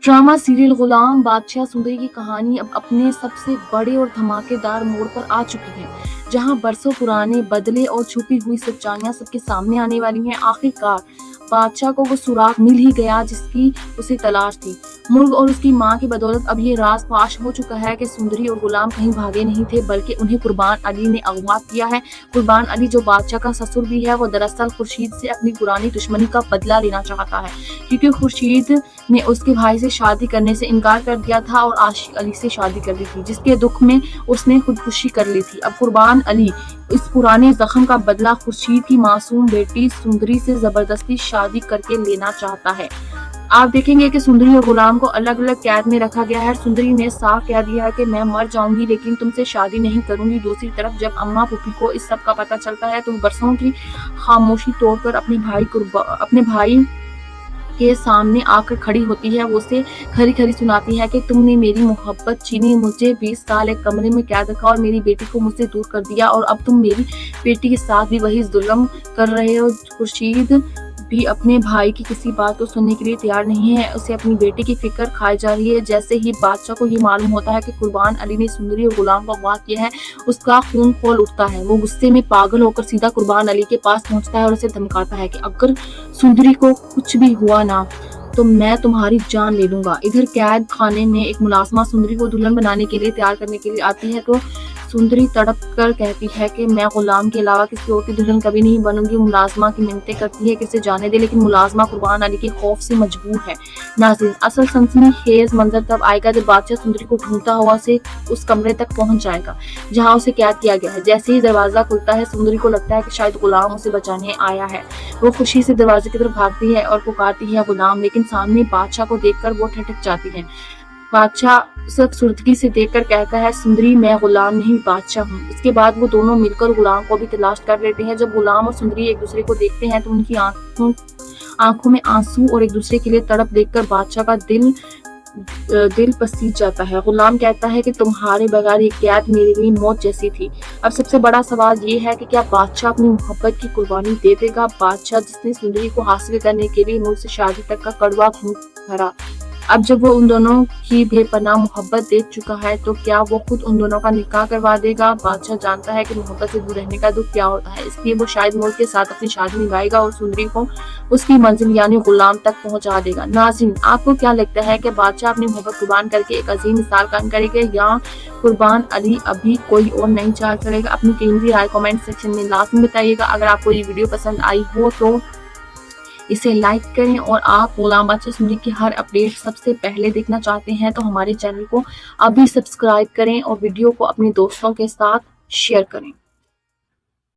Drama serial गुलाम बादशाह सुंदरी की कहानी अब अपने सबसे बड़े और धमाकेदार मोड़ पर आ चुकी है, जहां बरसों पुराने बदले और छुपी हुई सच्चाइयां सबके सामने आने वाली हैं। आखिरकार बादशाह को वो सुराग मिल ही गया जिसकी उसे तलाश थी। मुल्क और उसकी मां की बदौलत अब ये राज फाश हो चुका है कि सुंदरी और गुलाम कहीं भागे नहीं थे, बल्कि उन्हें कुर्बान अली ने अगवा किया है। कुर्बान अली, जो बादशाह का ससुर भी है, वो दरअसल खुर्शीद से अपनी पुरानी दुश्मनी का बदला लेना चाहता है, क्योंकि खुर्शीद ने उसके भाई से शादी करने से इनकार कर दिया था और आशिक अली से शादी कर ली थी, जिसके दुख में उसने खुदकुशी कर ली थी। अब कुर्बान अली इस पुराने जख्म का बदला खुर्शीद की मासूम बेटी सुंदरी से जबरदस्ती शादी करके लेना चाहता है। आप देखेंगे कि सुंदरी और गुलाम को अलग अलग कैद में रखा गया है। सुंदरी ने साफ कह दिया है कि मैं मर जाऊंगी लेकिन तुमसे शादी नहीं करूंगी। दूसरी तरफ जब अम्मा पुप्पी को इस सब का पता चलता है तो बरसों की खामोशी तोड़कर अपने भाई के सामने आकर खड़ी होती है। वो उसे खरी खरी सुनाती है कि तुमने मेरी मोहब्बत छीनी, मुझे 20 साल एक कमरे में कैद रखा और मेरी बेटी को मुझसे दूर कर दिया, और अब तुम मेरी बेटी के साथ भी वही जुल्म कर रहे हो। खुर्शीद भी अपने भाई की किसी बात को सुनने के लिए तैयार नहीं है। उसे अपनी बेटी की फिक्र खाई जा रही है। जैसे ही बादशाह को ये मालूम होता है कि कुर्बान अली ने सुंदरी और गुलाम को अगवा किया है, उसका खून खौल उठता है। वो गुस्से में पागल होकर सीधा कुर्बान अली के पास पहुंचता है और उसे धमकाता है कि अगर सुंदरी को कुछ भी हुआ ना तो मैं तुम्हारी जान ले लूंगा। इधर कैद खाने में एक मुलाजमा सुंदरी को दुल्हन बनाने के लिए तैयार करने के लिए आती है तो सुंदरी तड़प कर कहती है कि मैं गुलाम के अलावा किसी और की दुल्हन कभी नहीं बनूंगी। मुलाजमा की मिन्नतें करती है कि इसे जाने दे, लेकिन मुलाजमा कुर्बान अली के खौफ से मजबूर है। नाज़रीन, असल सनसनीखेज मंजर तब आएगा जब बादशाह सुंदरी को ढूंढता हुआ से उस कमरे तक पहुंच जाएगा जहां उसे कैद किया गया है। जैसे ही दरवाजा खुलता है, सुंदरी को लगता है कि शायद गुलाम उसे बचाने आया है। वो खुशी से दरवाजे की तरफ भागती है और पुकारती है गुलाम, लेकिन सामने बादशाह को देखकर वो ठिठक जाती है। बादशाह सुर्दगी से देखकर कहता है, सुंदरी मैं गुलाम नहीं बादशाह हूँ। इसके बाद वो दोनों मिलकर गुलाम को भी तलाश कर लेते हैं। जब गुलाम और सुंदरी एक दूसरे को देखते हैं तो उनकी आंखों में आंसू और एक दूसरे के लिए तड़प देखकर बादशाह का दिल पसीज जाता है। गुलाम कहता है कि तुम्हारे बगैर ये कैद मेरे लिए मौत जैसी थी। अब सबसे बड़ा सवाल ये है कि क्या बादशाह अपनी मोहब्बत की कुर्बानी दे देगा? बादशाह जिसने सुंदरी को हासिल करने के लिए मुझसे शादी तक का कड़वा घूंट भरा, अब जब वो उन दोनों की बेपनाह मोहब्बत देख चुका है तो क्या वो खुद उन दोनों का निकाह करवा देगा? बादशाह जानता है कि मोहब्बत से दूर रहने का दुख क्या होता है, इसलिए वो शायद मुल्क के साथ अपनी शादी निभाएगा और सुंदरी को उसकी मंजिल यानी गुलाम तक पहुंचा देगा। नाज़रीन, आपको क्या लगता है कि बादशाह अपनी मोहब्बत कुर्बान करके एक अजीम मिसाल कायम करेगा या कुर्बान अली अभी कोई और नई चाल चलेगा? अपनी कीमती राय कमेंट सेक्शन में लाजमी बताइएगा। अगर आपको ये वीडियो पसंद आई हो तो इसे लाइक करें, और आप गुलाम बादशाह सुंदरी की हर अपडेट सबसे पहले देखना चाहते हैं तो हमारे चैनल को अभी सब्सक्राइब करें और वीडियो को अपने दोस्तों के साथ शेयर करें।